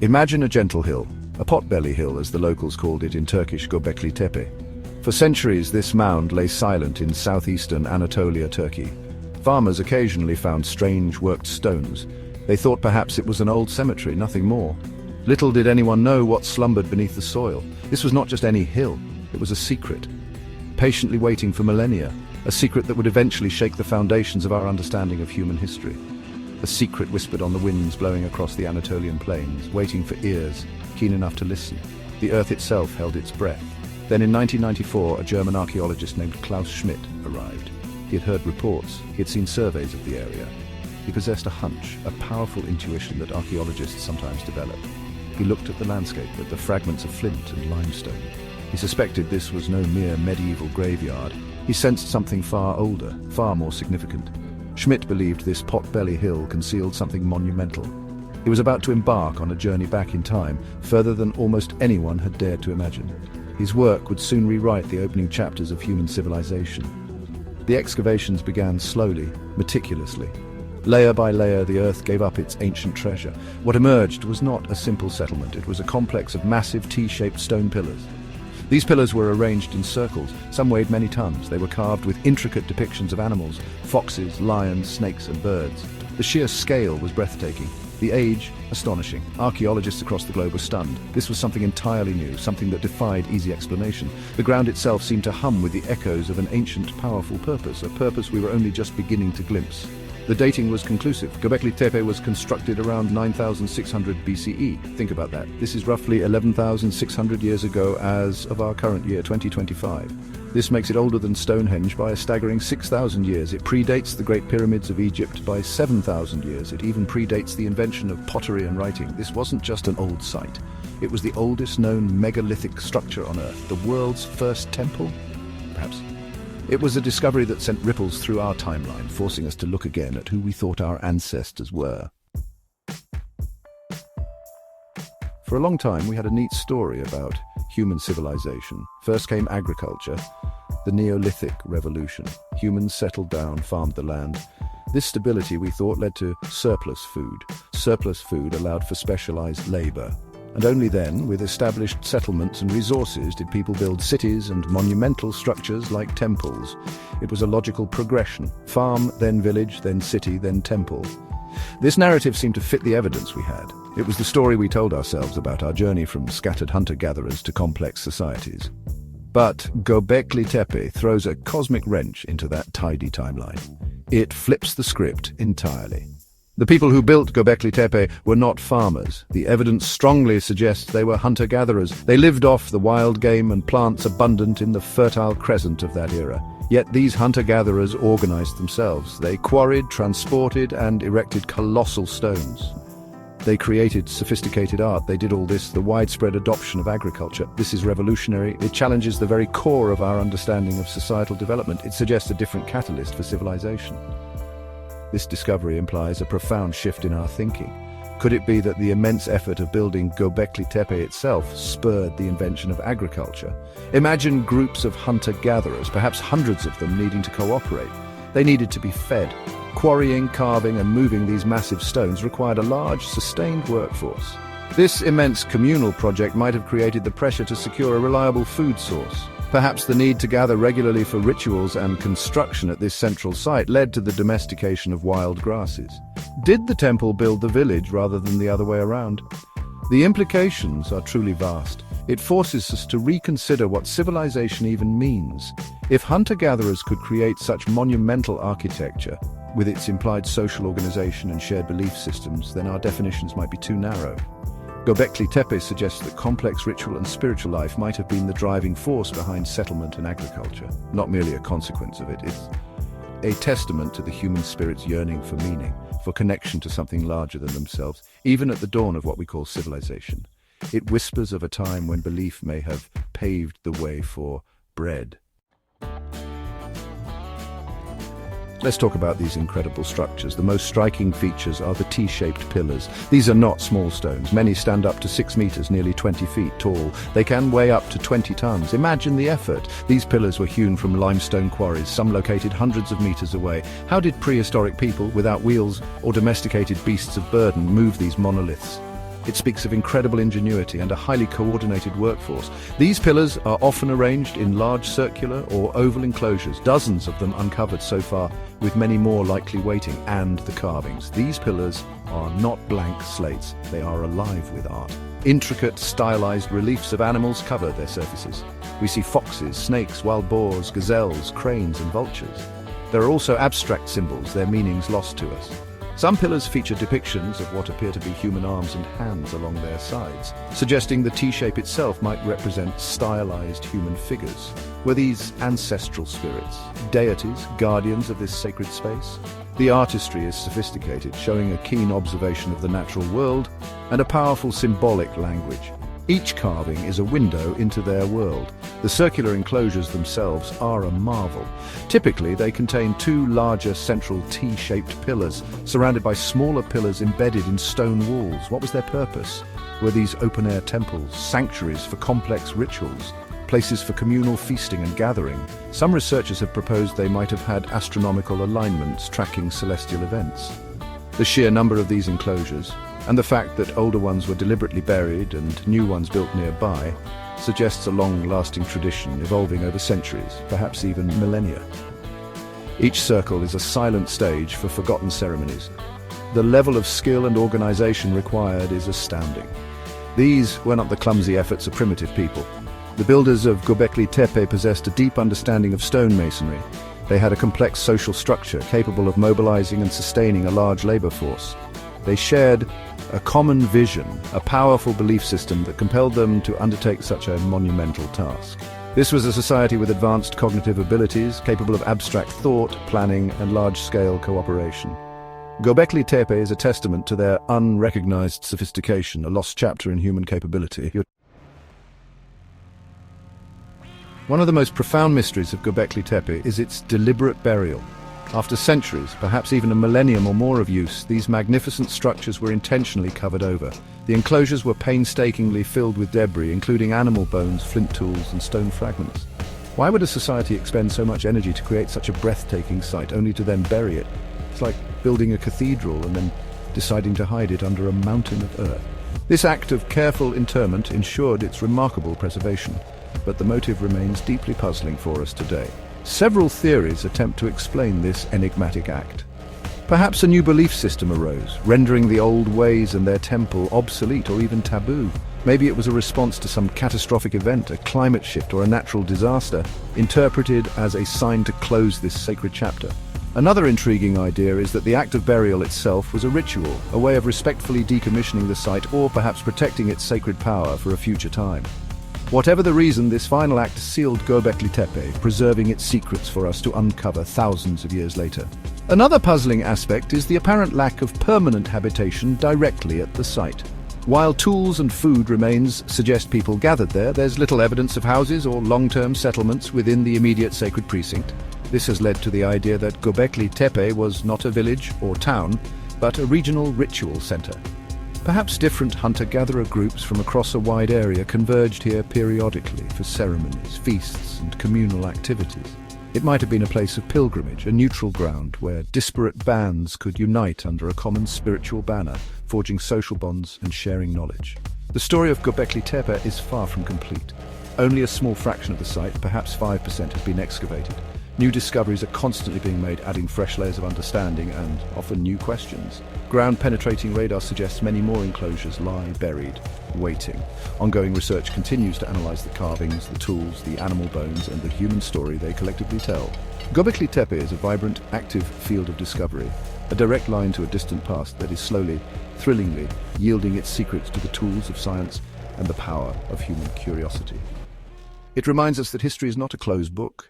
Imagine a gentle hill, a potbelly hill as the locals called it in Turkish Göbekli Tepe. For centuries this mound lay silent in southeastern Anatolia, Turkey. Farmers occasionally found strange worked stones. They thought perhaps it was an old cemetery, nothing more. Little did anyone know what slumbered beneath the soil. This was not just any hill, it was a secret. Patiently waiting for millennia, a secret that would eventually shake the foundations of our understanding of human history. A secret whispered on the winds blowing across the Anatolian plains, waiting for ears keen enough to listen. The earth itself held its breath. Then in 1994, a German archaeologist named Klaus Schmidt arrived. He had heard reports, he had seen surveys of the area. He possessed a hunch, a powerful intuition that archaeologists sometimes develop. He looked at the landscape, at the fragments of flint and limestone. He suspected this was no mere medieval graveyard. He sensed something far older, far more significant. Schmidt believed this pot-belly hill concealed something monumental. He was about to embark on a journey back in time, further than almost anyone had dared to imagine. His work would soon rewrite the opening chapters of human civilization. The excavations began slowly, meticulously. Layer by layer, the earth gave up its ancient treasure. What emerged was not a simple settlement, it was a complex of massive T-shaped stone pillars. These pillars were arranged in circles. Some weighed many tons. They were carved with intricate depictions of animals, foxes, lions, snakes, and birds. The sheer scale was breathtaking. The age, astonishing. Archaeologists across the globe were stunned. This was something entirely new, something that defied easy explanation. The ground itself seemed to hum with the echoes of an ancient, powerful purpose, a purpose we were only just beginning to glimpse. The dating was conclusive. Göbekli Tepe was constructed around 9,600 BCE. Think about that. This is roughly 11,600 years ago as of our current year, 2025. This makes it older than Stonehenge by a staggering 6,000 years. It predates the Great Pyramids of Egypt by 7,000 years. It even predates the invention of pottery and writing. This wasn't just an old site. It was the oldest known megalithic structure on Earth, the world's first temple, perhaps. It was a discovery that sent ripples through our timeline, forcing us to look again at who we thought our ancestors were. For a long time, we had a neat story about human civilization. First came agriculture, the Neolithic revolution. Humans settled down, farmed the land. This stability, we thought, led to surplus food. Surplus food allowed for specialized labor. And only then, with established settlements and resources, did people build cities and monumental structures like temples. It was a logical progression. Farm, then village, then city, then temple. This narrative seemed to fit the evidence we had. It was the story we told ourselves about our journey from scattered hunter-gatherers to complex societies. But Göbekli Tepe throws a cosmic wrench into that tidy timeline. It flips the script entirely. The people who built Göbekli Tepe were not farmers. The evidence strongly suggests they were hunter-gatherers. They lived off the wild game and plants abundant in the fertile crescent of that era. Yet these hunter-gatherers organized themselves. They quarried, transported, and erected colossal stones. They created sophisticated art. They did all this, the widespread adoption of agriculture. This is revolutionary. It challenges the very core of our understanding of societal development. It suggests a different catalyst for civilization. This discovery implies a profound shift in our thinking. Could it be that the immense effort of building Göbekli Tepe itself spurred the invention of agriculture? Imagine groups of hunter-gatherers, perhaps hundreds of them, needing to cooperate. They needed to be fed. Quarrying, carving, and moving these massive stones required a large, sustained workforce. This immense communal project might have created the pressure to secure a reliable food source. Perhaps the need to gather regularly for rituals and construction at this central site led to the domestication of wild grasses. Did the temple build the village rather than the other way around? The implications are truly vast. It forces us to reconsider what civilization even means. If hunter-gatherers could create such monumental architecture, with its implied social organization and shared belief systems, then our definitions might be too narrow. Göbekli Tepe suggests that complex ritual and spiritual life might have been the driving force behind settlement and agriculture, not merely a consequence of it. It's a testament to the human spirit's yearning for meaning, for connection to something larger than themselves, even at the dawn of what we call civilization. It whispers of a time when belief may have paved the way for bread. Let's talk about these incredible structures. The most striking features are the T-shaped pillars. These are not small stones. Many stand up to 6 meters, nearly 20 feet tall. They can weigh up to 20 tons. Imagine the effort. These pillars were hewn from limestone quarries, some located hundreds of meters away. How did prehistoric people, without wheels or domesticated beasts of burden, move these monoliths? It speaks of incredible ingenuity and a highly coordinated workforce. These pillars are often arranged in large circular or oval enclosures, dozens of them uncovered so far, with many more likely waiting, and the carvings. These pillars are not blank slates, they are alive with art. Intricate, stylized reliefs of animals cover their surfaces. We see foxes, snakes, wild boars, gazelles, cranes, and vultures. There are also abstract symbols, their meanings lost to us. Some pillars feature depictions of what appear to be human arms and hands along their sides, suggesting the T-shape itself might represent stylized human figures. Were these ancestral spirits, deities, guardians of this sacred space? The artistry is sophisticated, showing a keen observation of the natural world and a powerful symbolic language. Each carving is a window into their world. The circular enclosures themselves are a marvel. Typically, they contain two larger central T-shaped pillars, surrounded by smaller pillars embedded in stone walls. What was their purpose? Were these open-air temples, sanctuaries for complex rituals, places for communal feasting and gathering? Some researchers have proposed they might have had astronomical alignments tracking celestial events. The sheer number of these enclosures, and the fact that older ones were deliberately buried and new ones built nearby, suggests a long-lasting tradition evolving over centuries, perhaps even millennia. Each circle is a silent stage for forgotten ceremonies. The level of skill and organization required is astounding. These were not the clumsy efforts of primitive people. The builders of Göbekli Tepe possessed a deep understanding of stonemasonry. They had a complex social structure capable of mobilizing and sustaining a large labor force. They shared a common vision, a powerful belief system that compelled them to undertake such a monumental task. This was a society with advanced cognitive abilities, capable of abstract thought, planning, and large-scale cooperation. Göbekli Tepe is a testament to their unrecognized sophistication, a lost chapter in human capability. One of the most profound mysteries of Göbekli Tepe is its deliberate burial. After centuries, perhaps even a millennium or more of use, these magnificent structures were intentionally covered over. The enclosures were painstakingly filled with debris, including animal bones, flint tools, and stone fragments. Why would a society expend so much energy to create such a breathtaking site, only to then bury it? It's like building a cathedral and then deciding to hide it under a mountain of earth. This act of careful interment ensured its remarkable preservation, but the motive remains deeply puzzling for us today. Several theories attempt to explain this enigmatic act. Perhaps a new belief system arose, rendering the old ways and their temple obsolete or even taboo. Maybe it was a response to some catastrophic event, a climate shift or a natural disaster, interpreted as a sign to close this sacred chapter. Another intriguing idea is that the act of burial itself was a ritual, a way of respectfully decommissioning the site or perhaps protecting its sacred power for a future time. Whatever the reason, this final act sealed Göbekli Tepe, preserving its secrets for us to uncover thousands of years later. Another puzzling aspect is the apparent lack of permanent habitation directly at the site. While tools and food remains suggest people gathered there, there's little evidence of houses or long-term settlements within the immediate sacred precinct. This has led to the idea that Göbekli Tepe was not a village or town, but a regional ritual center. Perhaps different hunter-gatherer groups from across a wide area converged here periodically for ceremonies, feasts, and communal activities. It might have been a place of pilgrimage, a neutral ground where disparate bands could unite under a common spiritual banner, forging social bonds and sharing knowledge. The story of Göbekli Tepe is far from complete. Only a small fraction of the site, perhaps 5%, has been excavated. New discoveries are constantly being made, adding fresh layers of understanding and often new questions. Ground-penetrating radar suggests many more enclosures lie buried, waiting. Ongoing research continues to analyze the carvings, the tools, the animal bones, and the human story they collectively tell. Göbekli Tepe is a vibrant, active field of discovery, a direct line to a distant past that is slowly, thrillingly, yielding its secrets to the tools of science and the power of human curiosity. It reminds us that history is not a closed book.